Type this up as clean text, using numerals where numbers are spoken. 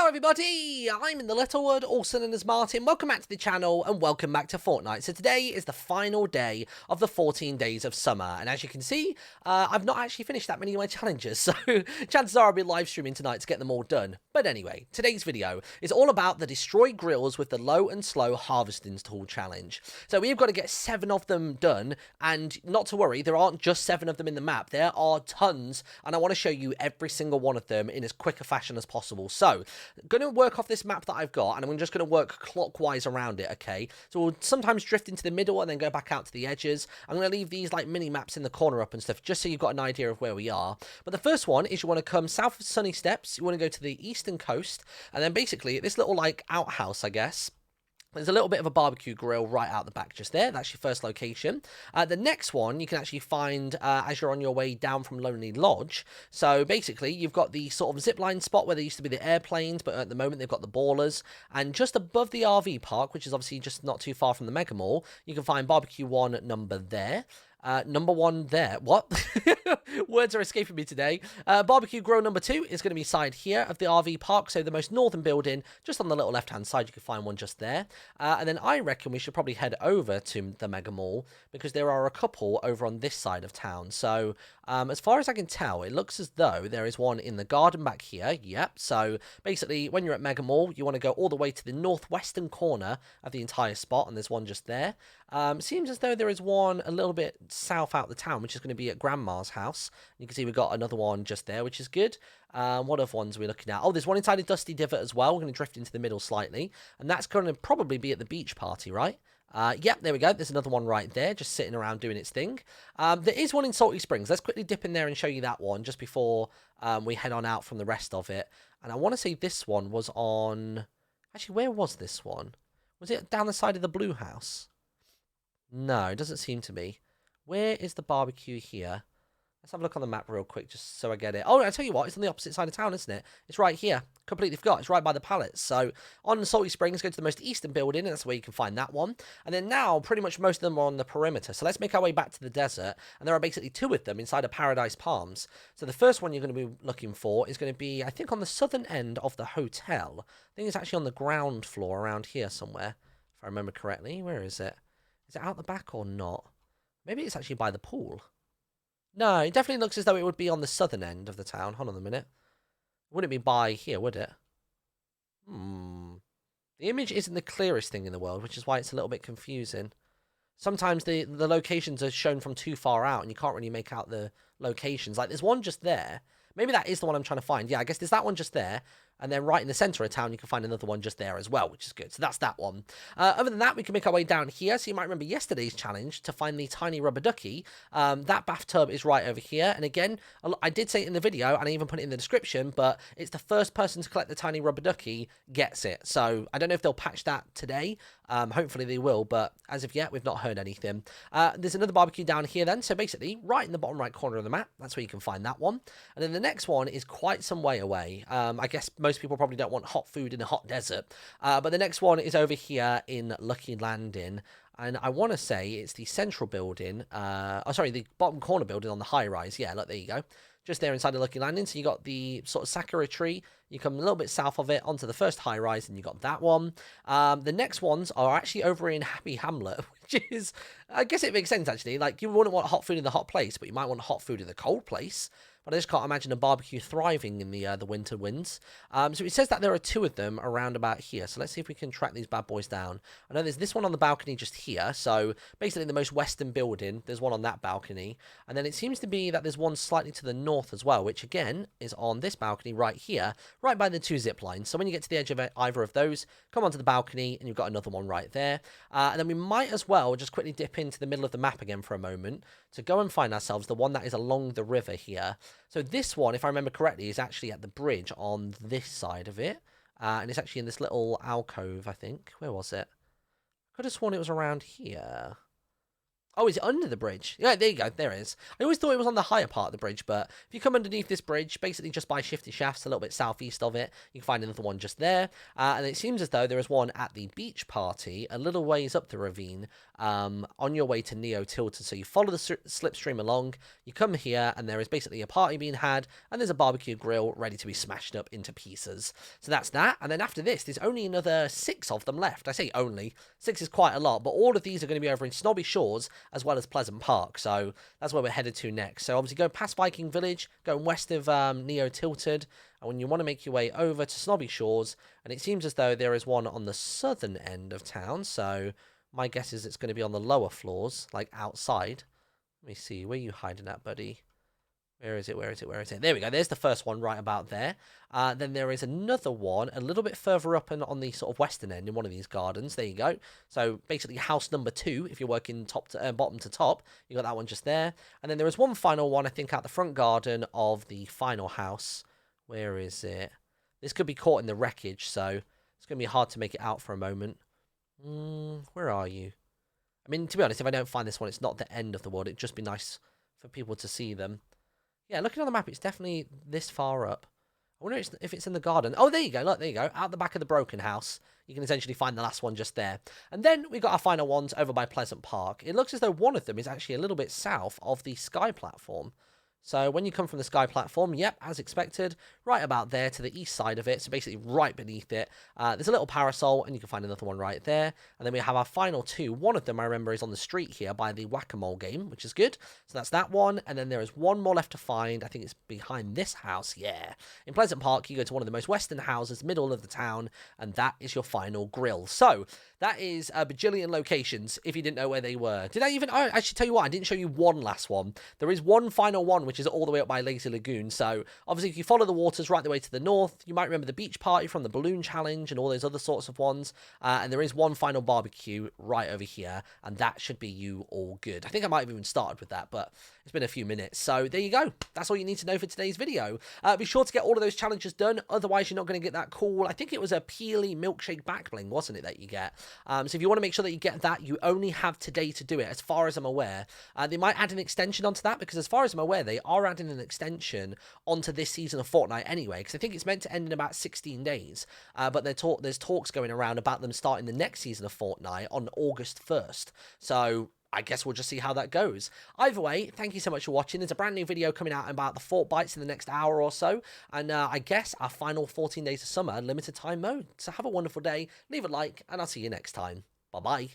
Hello everybody, I'm InTheLittleWood, also known as Martin. Welcome back to the channel and welcome back to Fortnite. So today is the final day of the 14 days of summer, and as you can see, I've not actually finished that many of my challenges, so chances are I'll be live streaming tonight to get them all done. But anyway, today's video is all about the destroy grills with the low and slow harvesting tool challenge. So we've got to get 7 of them done, and not to worry, there aren't just 7 of them in the map, there are tons, and I want to show you every single one of them in as quick a fashion as possible. So going to work off this map that I've got, and I'm just going to work clockwise around it, okay? So we'll sometimes drift into the middle and then go back out to the edges. I'm going to leave these like mini maps in the corner up and stuff, just so you've got an idea of where we are. But the first one is you want to come south of Sunny Steps, you want to go to the eastern coast, and then basically this little like outhouse, I guess. There's a little bit of a barbecue grill right out the back just there. That's your first location. The next one you can actually find as you're on your way down from Lonely Lodge. So basically, you've got the sort of zipline spot where there used to be the airplanes, but at the moment they've got the ballers. And just above the RV park, which is obviously just not too far from the Mega Mall, you can find barbecue 1 number there. Number 1 there. What? Words are escaping me today. Barbecue grill number 2 is going to be side here of the RV park, so the most northern building, just on the little left-hand side, you can find one just there. And then I reckon we should probably head over to the Mega Mall, because there are a couple over on this side of town. So, as far as I can tell, it looks as though there is one in the garden back here. Yep, so basically, when you're at Mega Mall, you want to go all the way to the northwestern corner of the entire spot, and there's one just there. Seems as though there is one a little bit south out the town, which is going to be at Grandma's house. You can see we've got another one just there, which is good. What other ones are we looking at? Oh, there's one inside a Dusty Divot as well. We're going to drift into the middle slightly, and that's going to probably be at the beach party, right? Yep, there we go. There's another one right there, just sitting around doing its thing. There is one in Salty Springs. Let's quickly dip in there and show you that one just before we head on out from the rest of it. And I want to say this one was on... Actually, where was this one? Was it down the side of the blue house? No, it doesn't seem to be. Where is the barbecue here? Let's have a look on the map real quick, just so I get it. Oh, I tell you what, it's on the opposite side of town, isn't it? It's right here. Completely forgot. It's right by the pallets. So, on Salty Springs, go to the most eastern building, and that's where you can find that one. And then now, pretty much most of them are on the perimeter. So, let's make our way back to the desert. And there are basically 2 of them inside of Paradise Palms. So, the first one you're going to be looking for is going to be, I think, on the southern end of the hotel. I think it's actually on the ground floor around here somewhere, if I remember correctly. Where is it? Is it out the back or not? Maybe it's actually by the pool. No, it definitely looks as though it would be on the southern end of the town. Hold on a minute. It wouldn't be by here, would it? The image isn't the clearest thing in the world, which is why it's a little bit confusing. Sometimes the locations are shown from too far out, and you can't really make out the locations. Like, there's one just there. Maybe that is the one I'm trying to find. Yeah, I guess there's that one just there. And then right in the centre of town, you can find another one just there as well, which is good. So that's that one. Other than that, we can make our way down here. So you might remember yesterday's challenge to find the tiny rubber ducky. That bathtub is right over here. And again, I did say it in the video, and I even put it in the description, but it's the first person to collect the tiny rubber ducky gets it. So I don't know if they'll patch that today. Hopefully they will, but as of yet, we've not heard anything. There's another barbecue down here then. So basically, right in the bottom right corner of the map, that's where you can find that one. And then the next one is quite some way away. I guess most people probably don't want hot food in a hot desert. But the next one is over here in Lucky Landing. And I want to say it's the central building. The bottom corner building on the high rise. Yeah, look, there you go. Just there inside the Lucky Landing. So you got the sort of Sakura tree. You come a little bit south of it onto the first high rise, and you got that one. The next ones are actually over in Happy Hamlet, which is, I guess it makes sense actually. Like, you wouldn't want hot food in the hot place, but you might want hot food in the cold place. But I just can't imagine a barbecue thriving in the winter winds. So it says that there are 2 of them around about here. So let's see if we can track these bad boys down. I know there's this one on the balcony just here. So basically the most western building, there's one on that balcony. And then it seems to be that there's one slightly to the north as well, which again is on this balcony right here, right by the 2 zip lines. So when you get to the edge of either of those, come onto the balcony and you've got another one right there. And then we might as well just quickly dip into the middle of the map again for a moment to go and find ourselves the one that is along the river here. So this one, if I remember correctly, is actually at the bridge on this side of it. And it's actually in this little alcove, I think. Where was it? I could have sworn it was around here. Oh, is it under the bridge? Yeah, there you go. There it is. I always thought it was on the higher part of the bridge, but if you come underneath this bridge, basically just by Shifty Shafts, a little bit southeast of it, you can find another one just there. And it seems as though there is one at the beach party, a little ways up the ravine, on your way to Neo Tilted. So you follow the slipstream along, you come here, and there is basically a party being had, and there's a barbecue grill ready to be smashed up into pieces. So that's that. And then after this, there's only another 6 of them left. I say only. 6 is quite a lot, but all of these are going to be over in Snobby Shores, as well as Pleasant Park. So that's where we're headed to next. So obviously go past Viking Village, going west of Neo Tilted, and when you want to make your way over to Snobby Shores, and it seems as though there is one on the southern end of town, so my guess is it's going to be on the lower floors, like outside. Let me see, where are you hiding at, buddy? Where is it? Where is it? Where is it? There we go. There's the first one right about there. Then there is another one a little bit further up and on the sort of western end in one of these gardens. There you go. So basically house number 2, if you're working top to bottom to top, you got that one just there. And then there is one final one, I think, out the front garden of the final house. Where is it? This could be caught in the wreckage, so it's going to be hard to make it out for a moment. Where are you? I mean, to be honest, if I don't find this one, it's not the end of the world. It'd just be nice for people to see them. Yeah, looking on the map, it's definitely this far up. I wonder if it's in the garden. Oh, there you go. Look, there you go. Out the back of the broken house, you can essentially find the last one just there. And then we got our final ones over by Pleasant Park. It looks as though one of them is actually a little bit south of the Sky platform. So when you come from the Sky platform, yep, as expected, right about there to the east side of it, so basically right beneath it, there's a little parasol, and you can find another one right there. And then we have our final 2. One of them, I remember, is on the street here by the Whack-A-Mole game, which is good. So that's that one, and then there is one more left to find. I think it's behind this house, yeah. In Pleasant Park, you go to one of the most western houses, middle of the town, and that is your final grill. So that is a bajillion locations, if you didn't know where they were. Did I even... I should tell you what, I didn't show you one last one. There is one final one, which is all the way up by Lazy Lagoon. So obviously if you follow the waters right the way to the north, you might remember the beach party from the balloon challenge and all those other sorts of ones, and there is one final barbecue right over here, and that should be you all good. I think I might have even started with that, but it's been a few minutes. So there you go. That's all you need to know for today's video. Be sure to get all of those challenges done, otherwise you're not going to get that cool, I think it was a Peely milkshake back bling, wasn't it, that you get? So if you want to make sure that you get that, you only have today to do it, as far as I'm aware. They might add an extension onto that, because as far as I'm aware, they are adding an extension onto this season of Fortnite anyway, because I think it's meant to end in about 16 days, but there's talks going around about them starting the next season of Fortnite on August 1st, so I guess we'll just see how that goes. Either way, thank you so much for watching. There's a brand new video coming out about the Fort Bites in the next hour or so, and I guess our final 14 days of summer limited time mode. So have a wonderful day, leave a like, and I'll see you next time. Bye-bye.